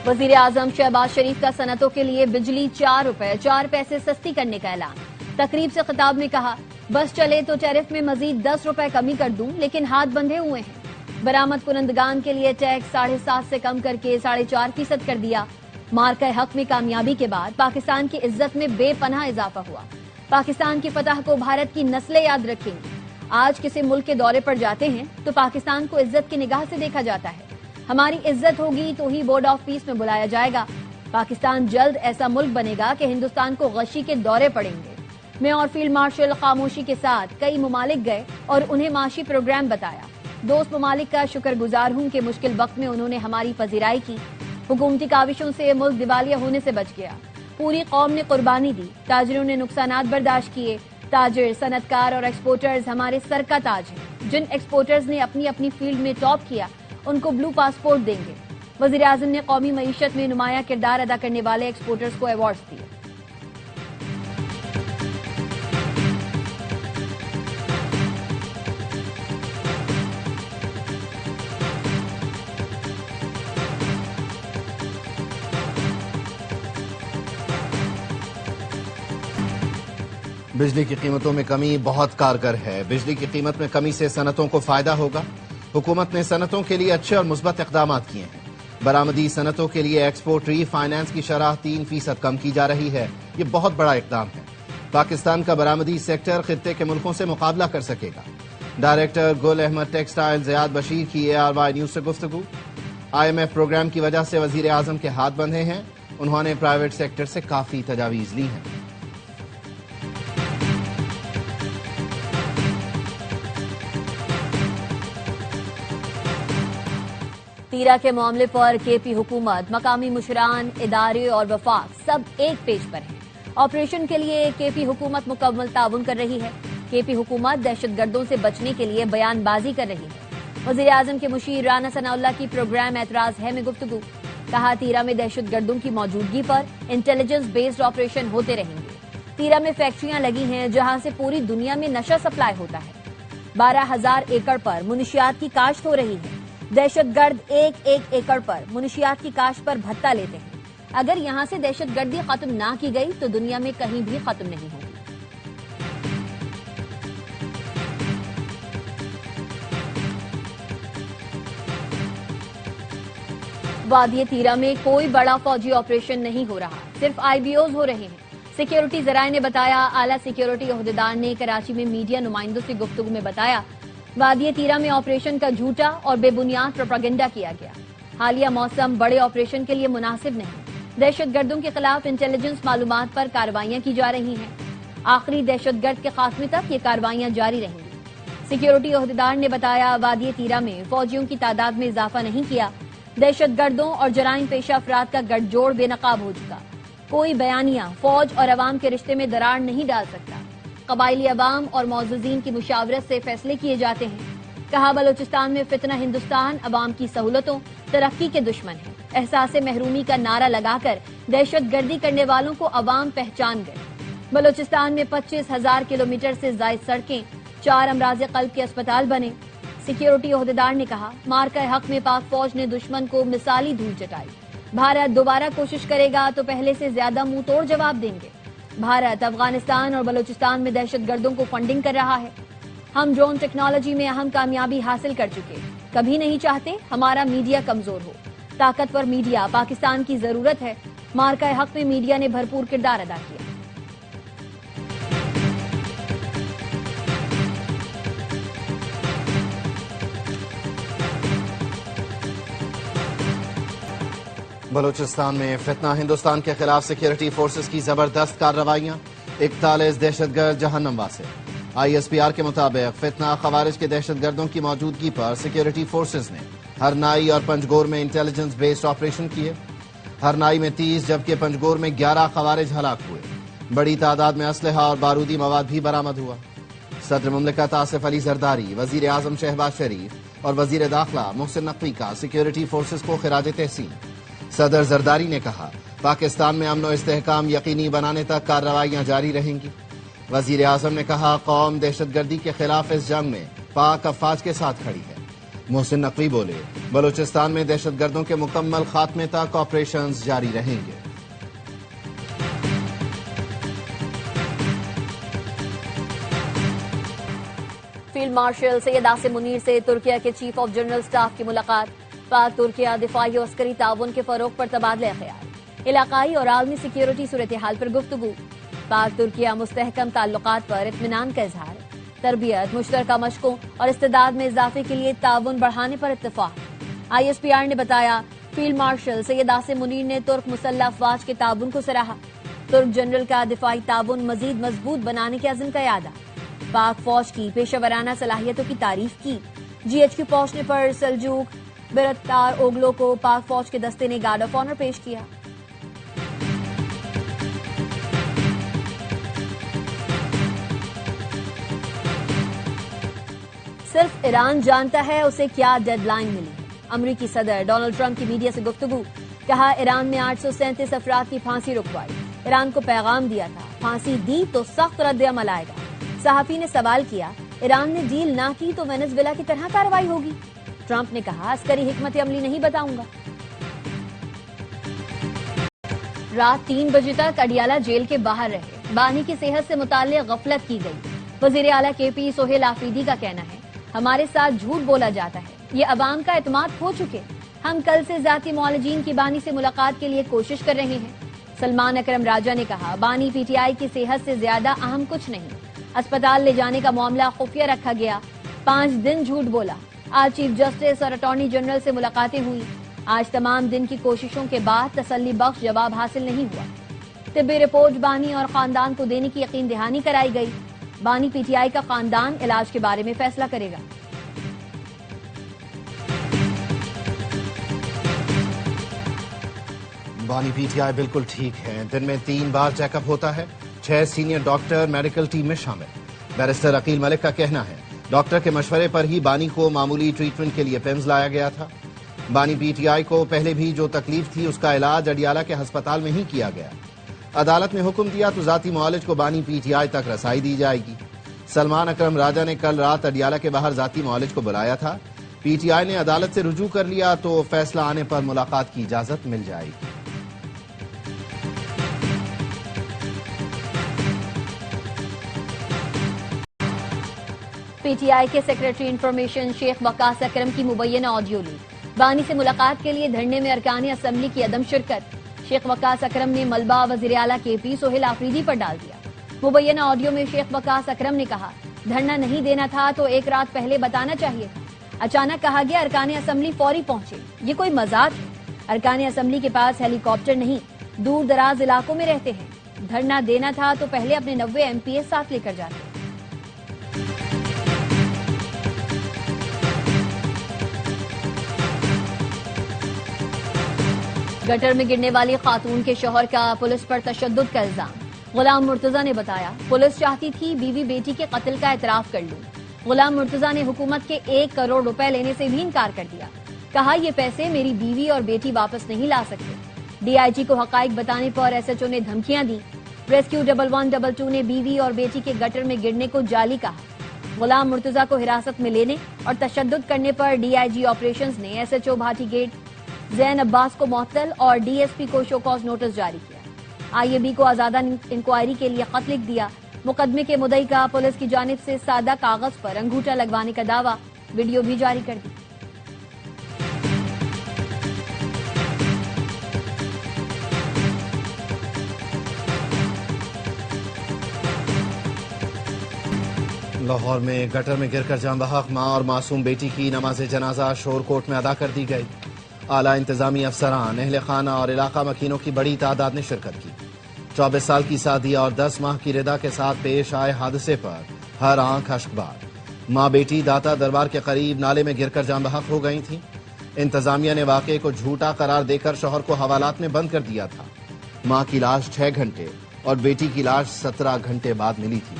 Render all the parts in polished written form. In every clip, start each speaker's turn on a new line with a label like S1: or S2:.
S1: وزیر اعظم شہباز شریف کا صنعتوں کے لیے بجلی 4 روپے 4 پیسے سستی کرنے کا اعلان۔ تقریب سے خطاب میں کہا، بس چلے تو ٹیرف میں مزید 10 روپے کمی کر دوں، لیکن ہاتھ بندھے ہوئے ہیں۔ برآمد کنندگان کے لیے ٹیکس 7.5% سے کم کر کے 4.5% کر دیا۔ مارکہ حق میں کامیابی کے بعد پاکستان کی عزت میں بے پناہ اضافہ ہوا۔ پاکستان کی فتح کو بھارت کی نسلیں یاد رکھیں گی۔ آج کسی ملک کے دورے پر جاتے ہیں تو پاکستان کو عزت کی نگاہ سے دیکھا جاتا ہے۔ ہماری عزت ہوگی تو ہی بورڈ آف پیس میں بلایا جائے گا۔ پاکستان جلد ایسا ملک بنے گا کہ ہندوستان کو غشی کے دورے پڑیں گے۔ میں اور فیلڈ مارشل خاموشی کے ساتھ کئی ممالک گئے اور انہیں معاشی پروگرام بتایا۔ دوست ممالک کا شکر گزار ہوں کہ مشکل وقت میں انہوں نے ہماری پذیرائی کی۔ حکومتی کاوشوں سے ملک دیوالیہ ہونے سے بچ گیا۔ پوری قوم نے قربانی دی، تاجروں نے نقصانات برداشت کیے۔ تاجر، صنعت کار اور ایکسپورٹرز ہمارے سر کا تاج ہیں۔ جن ایکسپورٹرز نے اپنی اپنی فیلڈ میں ٹاپ کیا، ان کو بلو پاسپورٹ دیں گے۔ وزیر اعظم نے قومی معیشت میں نمایاں کردار ادا کرنے والے ایکسپورٹرز کو ایوارڈز دیے۔
S2: بجلی کی قیمتوں میں کمی بہت کارگر ہے۔ بجلی کی قیمت میں کمی سے صنعتوں کو فائدہ ہوگا۔ حکومت نے صنعتوں کے لیے اچھے اور مثبت اقدامات کیے ہیں۔ برآمدی صنعتوں کے لیے ایکسپورٹ ری فائنانس کی شرح 3% کم کی جا رہی ہے۔ یہ بہت بڑا اقدام ہے۔ پاکستان کا برآمدی سیکٹر خطے کے ملکوں سے مقابلہ کر سکے گا۔ ڈائریکٹر گل احمد ٹیکسٹائل زیاد بشیر کی ARY نیوز سے گفتگو۔ IMF پروگرام کی وجہ سے وزیر اعظم کے ہاتھ بندھے ہیں۔ انہوں نے پرائیویٹ سیکٹر سے کافی تجاویز لی ہیں۔
S1: تیرا کے معاملے پر KP حکومت، مقامی مشران، ادارے اور وفاق سب ایک پیج پر ہیں۔ آپریشن کے لیے KP حکومت مکمل تعاون کر رہی ہے۔ KP حکومت دہشت گردوں سے بچنے کے لیے بیان بازی کر رہی ہے۔ وزیر اعظم کے مشیر رانا ثناء اللہ کی پروگرام اعتراض ہے میں گفتگو۔ کہا، تیرا میں دہشت گردوں کی موجودگی پر انٹیلیجنس بیسڈ آپریشن ہوتے رہیں گے۔ تیرا میں فیکٹریاں لگی ہیں جہاں سے پوری دنیا میں نشہ سپلائی ہوتا ہے۔ 12,000 ایکڑ پر منشیات کی کاشت ہو رہی ہے۔ دہشت گرد ایک ایکڑ پر منشیات کی کاشت پر بھتہ لیتے ہیں۔ اگر یہاں سے دہشت گردی ختم نہ کی گئی تو دنیا میں کہیں بھی ختم نہیں ہوگی۔ وادی تیرا میں کوئی بڑا فوجی آپریشن نہیں ہو رہا، صرف IBOs ہو رہے ہیں۔ سیکیورٹی ذرائع نے بتایا۔ اعلیٰ سیکیورٹی عہدیدار نے کراچی میں میڈیا نمائندوں سے گفتگو میں بتایا، وادی تیرا میں آپریشن کا جھوٹا اور بے بنیاد پروپیگنڈا کیا گیا۔ حالیہ موسم بڑے آپریشن کے لیے مناسب نہیں۔ دہشت گردوں کے خلاف انٹیلیجنس معلومات پر کارروائیاں کی جا رہی ہیں۔ آخری دہشت گرد کے خاتمے تک یہ کارروائیاں جاری رہیں گی۔ سیکیورٹی عہدیدار نے بتایا، وادی تیرا میں فوجیوں کی تعداد میں اضافہ نہیں کیا۔ دہشت گردوں اور جرائم پیشہ افراد کا گٹھ جوڑ بے نقاب ہو چکا۔ کوئی بیانیہ فوج اور عوام کے رشتے میں دراڑ نہیں ڈال سکتا۔ قبائلی عوام اور معززین کی مشاورت سے فیصلے کیے جاتے ہیں۔ کہا، بلوچستان میں فتنہ ہندوستان عوام کی سہولتوں، ترقی کے دشمن ہے۔ احساس محرومی کا نعرہ لگا کر دہشت گردی کرنے والوں کو عوام پہچان گئے۔ بلوچستان میں 25,000 کلومیٹر سے زائد سڑکیں، 4 امراض قلب کے اسپتال بنے۔ سیکیورٹی عہدیدار نے کہا، مارکہ حق میں پاک فوج نے دشمن کو مثالی دھول چٹائی۔ بھارت دوبارہ کوشش کرے گا تو پہلے سے زیادہ منہ توڑ جواب دیں گے۔ بھارت افغانستان اور بلوچستان میں دہشت گردوں کو فنڈنگ کر رہا ہے۔ ہم ڈرون ٹیکنالوجی میں اہم کامیابی حاصل کر چکے، کبھی نہیں چاہتے ہمارا میڈیا کمزور ہو۔ طاقتور میڈیا پاکستان کی ضرورت ہے۔ مارکہ حق میں میڈیا نے بھرپور کردار ادا کیا۔
S2: بلوچستان میں فتنہ ہندوستان کے خلاف سیکیورٹی فورسز کی زبردست کارروائیاں، 41 دہشت گرد جہنم واسے۔ ISPR کے مطابق فتنہ خوارج کے دہشت گردوں کی موجودگی پر سیکیورٹی فورسز نے ہرنائی اور پنجگور میں انٹیلیجنس بیسڈ آپریشن کیے۔ ہرنائی میں 30 جبکہ پنجگور میں 11 خوارج ہلاک ہوئے۔ بڑی تعداد میں اسلحہ اور بارودی مواد بھی برآمد ہوا۔ صدر مملکت آصف علی زرداری، وزیر اعظم شہباز شریف اور وزیر داخلہ محسن نقوی کا سیکیورٹی فورسز کو خراج تحسین۔ صدر زرداری نے کہا، پاکستان میں امن و استحکام یقینی بنانے تک کارروائیاں جاری رہیں گی۔ وزیر اعظم نے کہا، قوم دہشت گردی کے خلاف اس جنگ میں پاک افواج کے ساتھ کھڑی ہے۔ محسن نقوی بولے بلوچستان میں دہشت گردوں کے مکمل خاتمے تک آپریشنز جاری رہیں گے۔
S1: فیلڈ مارشل سید عاصم منیر سے ترکیہ کے چیف آف جنرل سٹاف کی ملاقات۔ پاک ترکیہ دفاعی اور عسکری تعاون کے فروغ پر تبادلہ خیال، علاقائی اور عالمی سیکیورٹی صورتحال پر گفتگو۔ پاک ترکیہ مستحکم تعلقات پر اطمینان کا اظہار، تربیت، مشترکہ مشقوں اور استعداد میں اضافے کے لیے تعاون بڑھانے پر اتفاق۔ ISPR نے بتایا فیلڈ مارشل سید عاصم منیر نے ترک مسلح افواج کے تعاون کو سراہا۔ ترک جنرل کا دفاعی تعاون مزید مضبوط بنانے کے عزم کا اعادہ، پاک فوج کی پیشہ ورانہ صلاحیتوں کی تعریف کی۔ GHQ پہنچنے پر سلجوق برتار اوگلو کو پاک فوج کے دستے نے گارڈ آف آنر پیش کیا۔ صرف ایران جانتا ہے اسے کیا ڈیڈ لائن ملی۔ امریکی صدر ڈونلڈ ٹرمپ کی میڈیا سے گفتگو، کہا ایران میں 837 افراد کی پھانسی رکوائی، ایران کو پیغام دیا تھا پھانسی دی تو سخت رد عمل آئے گا۔ صحافی نے سوال کیا ایران نے ڈیل نہ کی تو وینزویلا کی طرح کارروائی ہوگی؟ ٹرمپ نے کہا عسکری حکمت عملی نہیں بتاؤں گا۔ رات 3 بجے تک اڈیالہ جیل کے باہر رہے، بانی کی صحت سے متعلق غفلت کی گئی۔ وزیر اعلیٰ KP سہیل آفریدی کا کہنا ہے ہمارے ساتھ جھوٹ بولا جاتا ہے، یہ عوام کا اعتماد کھو چکے، ہم کل سے ذاتی معالجین کی بانی سے ملاقات کے لیے کوشش کر رہے ہیں۔ سلمان اکرم راجہ نے کہا بانی PTI کی صحت سے زیادہ اہم کچھ نہیں، اسپتال لے جانے کا معاملہ خفیہ رکھا گیا، 5 دن جھوٹ بولا۔ آج چیف جسٹس اور اٹارنی جنرل سے ملاقاتیں ہوئی، آج تمام دن کی کوششوں کے بعد تسلی بخش جواب حاصل نہیں ہوا۔ طبی رپورٹ بانی اور خاندان کو دینے کی یقین دہانی کرائی گئی، بانی PTI کا خاندان علاج کے بارے میں فیصلہ کرے گا۔
S2: بانی PTI بالکل ٹھیک ہے، دن میں 3 بار چیک اپ ہوتا ہے، 6 سینئر ڈاکٹر میڈیکل ٹیم میں شامل۔ بیرسٹر عقیل ملک کا کہنا ہے ڈاکٹر کے مشورے پر ہی بانی کو معمولی ٹریٹمنٹ کے لیے پیمز لایا گیا تھا۔ بانی PTI کو پہلے بھی جو تکلیف تھی اس کا علاج اڈیالہ کے ہسپتال میں ہی کیا گیا۔ عدالت نے حکم دیا تو ذاتی معالج کو بانی PTI تک رسائی دی جائے گی۔ سلمان اکرم راجہ نے کل رات اڈیالہ کے باہر ذاتی معالج کو بلایا تھا، PTI نے عدالت سے رجوع کر لیا تو فیصلہ آنے پر ملاقات کی اجازت مل جائے گی۔
S1: PTI کے سیکریٹری انفارمیشن شیخ وقاص اکرم کی مبینہ آڈیو لیک، بانی سے ملاقات کے لیے دھرنے میں ارکان اسمبلی کی عدم شرکت۔ شیخ وقاص اکرم نے ملبہ وزیر اعلیٰ KP سہیل آفریدی پر ڈال دیا۔ مبینہ آڈیو میں شیخ وقاص اکرم نے کہا دھرنا نہیں دینا تھا تو 1 رات پہلے بتانا چاہیے تھا، اچانک کہا گیا ارکان اسمبلی فوری پہنچے، یہ کوئی مذاق ہے؟ ارکان اسمبلی کے پاس ہیلی کاپٹر نہیں، دور دراز علاقوں میں رہتے ہیں، دھرنا دینا تھا تو پہلے اپنے 90 MPs ساتھ لے کر جاتے۔ گٹر میں گرنے والی خاتون کے شوہر کا پولیس پر تشدد کا الزام، غلام مرتضیٰ نے بتایا پولیس چاہتی تھی بیوی بیٹی کے قتل کا اعتراف کر لوں، غلام مرتضیٰ نے حکومت کے 1 کروڑ روپے لینے سے بھی انکار کر دیا، کہا یہ پیسے میری بیوی اور بیٹی واپس نہیں لا سکتے۔ DIG کو حقائق بتانے پر SHO نے دھمکیاں دی، ریسکیو 1122 نے بیوی اور بیٹی کے گٹر میں گرنے کو جعلی کہا۔ غلام مرتضیٰ کو حراست میں لینے اور تشدد کرنے پر DIG آپریشنز نے SHO بھاٹی گیٹ زین عباس کو معطل اور DSP کو شو کاز نوٹس جاری کیا۔ IAB کو آزادہ انکوائری کے لیے خط لکھ دیا، مقدمے کے مدعی کا پولیس کی جانب سے سادہ کاغذ پر انگوٹھا لگوانے کا دعویٰ، ویڈیو بھی جاری کر دی۔
S2: لاہور میں گٹر میں گر کر جاں بحق ماں اور معصوم بیٹی کی نماز جنازہ شور کوٹ میں ادا کر دی گئی۔ اعلیٰ انتظامی افسران، اہل خانہ اور علاقہ مکینوں کی بڑی تعداد نے شرکت کی۔ 24 سال کی سعدیہ اور 10 ماہ کی ردا کے ساتھ پیش آئے حادثے پر ہر آنکھ اشکبار۔ ماں بیٹی داتا دربار کے قریب نالے میں گر کر جاں بحق ہو گئی تھیں۔ انتظامیہ نے واقعے کو جھوٹا قرار دے کر شوہر کو حوالات میں بند کر دیا تھا۔ ماں کی لاش 6 گھنٹے اور بیٹی کی لاش 17 گھنٹے بعد ملی تھی۔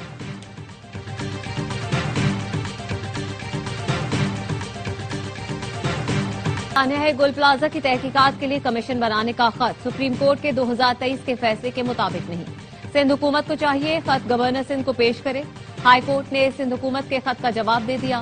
S3: ہے گل پلازا کی تحقیقات کے لیے کمیشن بنانے کا خط سپریم کورٹ کے 2023 کے فیصلے کے مطابق نہیں، سندھ حکومت کو چاہیے خط گورنر سندھ کو پیش کرے۔ ہائی کورٹ نے سندھ حکومت کے خط کا جواب دے دیا،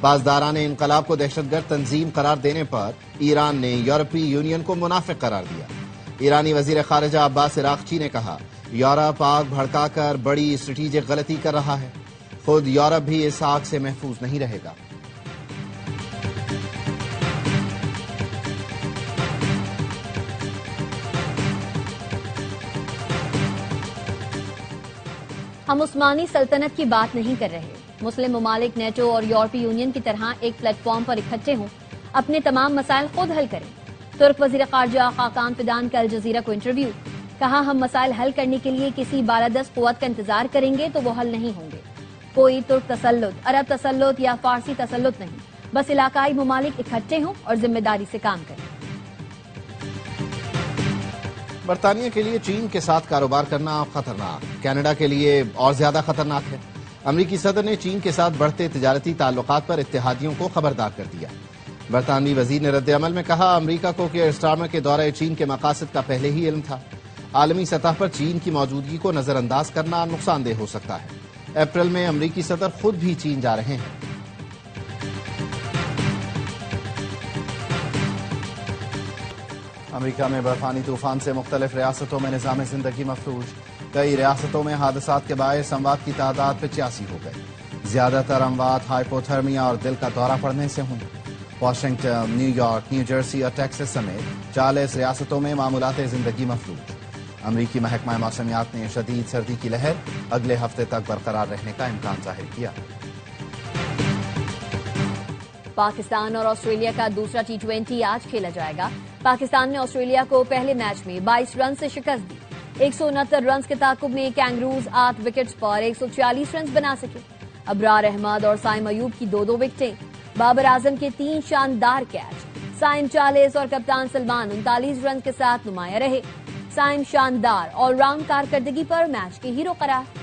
S2: پاسداران انقلاب کو دہشت گرد تنظیم قرار دینے پر ایران نے یورپی یونین کو منافق قرار دیا۔ ایرانی وزیر خارجہ عباس عراقچی نے کہا، یورپ آگ بھڑکا کر بڑی اسٹریٹجک غلطی کر رہا ہے، خود یورپ بھی اس آگ سے محفوظ نہیں رہے گا۔
S1: ہم عثمانی سلطنت کی بات نہیں کر رہے۔ مسلم ممالک نیٹو اور یورپی یونین کی طرح ایک پلیٹ فارم پر اکٹھے ہوں، اپنے تمام مسائل خود حل کریں۔ ترک وزیر خارجہ خاقان فیدان کا الجزیرہ کو انٹرویو، کہا ہم مسائل حل کرنے کے لیے کسی بالادست قوت کا انتظار کریں گے تو وہ حل نہیں ہوں گے۔ کوئی ترک تسلط، عرب تسلط یا فارسی تسلط نہیں، بس علاقائی ممالک اکٹھے ہوں اور ذمہ داری سے کام کریں۔
S2: برطانیہ کے لیے چین کے ساتھ کاروبار کرنا خطرناک، کینیڈا کے لیے اور زیادہ خطرناک ہے۔ امریکی صدر نے چین کے ساتھ بڑھتے تجارتی تعلقات پر اتحادیوں کو خبردار کر دیا۔ برطانوی وزیر نے رد عمل میں کہا، امریکہ کو کیئر سٹارمر کے دورہ چین کے مقاصد کا پہلے ہی علم تھا۔ عالمی سطح پر چین کی موجودگی کو نظر انداز کرنا نقصان دہ ہو سکتا ہے۔ اپریل میں امریکی صدر خود بھی چین جا رہے ہیں۔ امریکہ میں برفانی طوفان سے مختلف ریاستوں میں نظام زندگی مفلوج، کئی ریاستوں میں حادثات کے باعث اموات کی تعداد 85 ہو گئی۔ زیادہ تر اموات ہائپوتھرمیا اور دل کا دورہ پڑنے سے ہوئی۔ Washington, new York, new Jersey اور ٹیکساس سمیت 40 ریاستوں میں معمولات زندگی مفلوج۔ امریکی محکمہ موسمیات نے شدید سردی کی لہر اگلے ہفتے تک برقرار رہنے کا امکان ظاہر کیا۔
S1: پاکستان اور آسٹریلیا کا دوسرا T20 آج کھیلا جائے گا۔ پاکستان نے آسٹریلیا کو پہلے میچ میں 22 رن سے شکست دی۔ 169 رنز کے تعاقب میں کینگروز 8 وکٹس پر 140 رنز بنا سکے۔ ابرار احمد اور سائم ایوب کی 2 وکٹیں، بابر اعظم کے 3 شاندار کیچ، سائم 40 اور کپتان سلمان 39 رنز کے ساتھ نمایاں رہے۔ سائم شاندار آل راؤنڈ کارکردگی پر میچ کے ہیرو قرار۔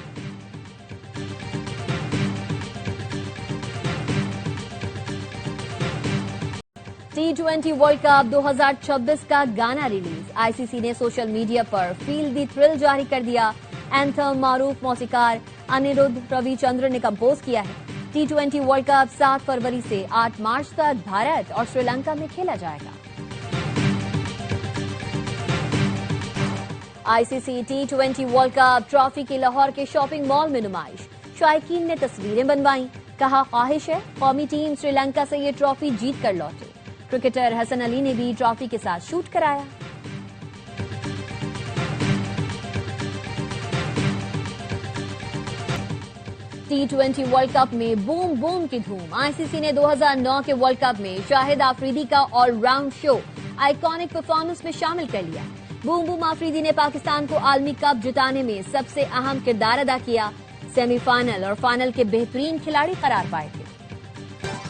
S1: T20 ورلڈ کپ 2026 کا گانا ریلیز، آئی سی سی نے سوشل میڈیا پر فیل دی تھرل جاری کر دیا۔ اینتھم معروف موسیقار انیرودھ روی چندر نے کمپوز کیا ہے۔ T20 ورلڈ کپ 7 فروری سے 8 مارچ تک بھارت اور سری لنکا میں کھیلا جائے گا۔ آئی سی سی T20 ورلڈ کپ ٹرافی کی لاہور کے شاپنگ مال میں نمائش، شائقین نے تصویریں بنوائیں، کہا خواہش ہے قومی ٹیم سری لنکا سے یہ ٹرافی جیت کر لوٹے۔ کرکٹر حسن علی نے بھی ٹرافی کے ساتھ شوٹ کرایا۔ T20 ورلڈ کپ میں بوم بوم کی دھوم، آئی سی سی نے 2009 کے ورلڈ کپ میں شاہد آفریدی کا آل راؤنڈ شو آئیکونک پرفارمنس میں شامل کر لیا۔ بوم بوم آفریدی نے پاکستان کو عالمی کپ جتانے میں سب سے اہم کردار ادا کیا، سیمی فائنل اور فائنل کے بہترین کھلاڑی قرار پائے تھے۔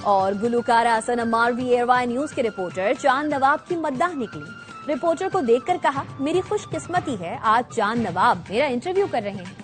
S1: اور گلوکارہ سنم ماروی ایئر وائی نیوز کے رپورٹر چاند نواب کی مداح نکلی۔ رپورٹر کو دیکھ کر کہا، میری خوش قسمتی ہے آج چاند نواب میرا انٹرویو کر رہے ہیں۔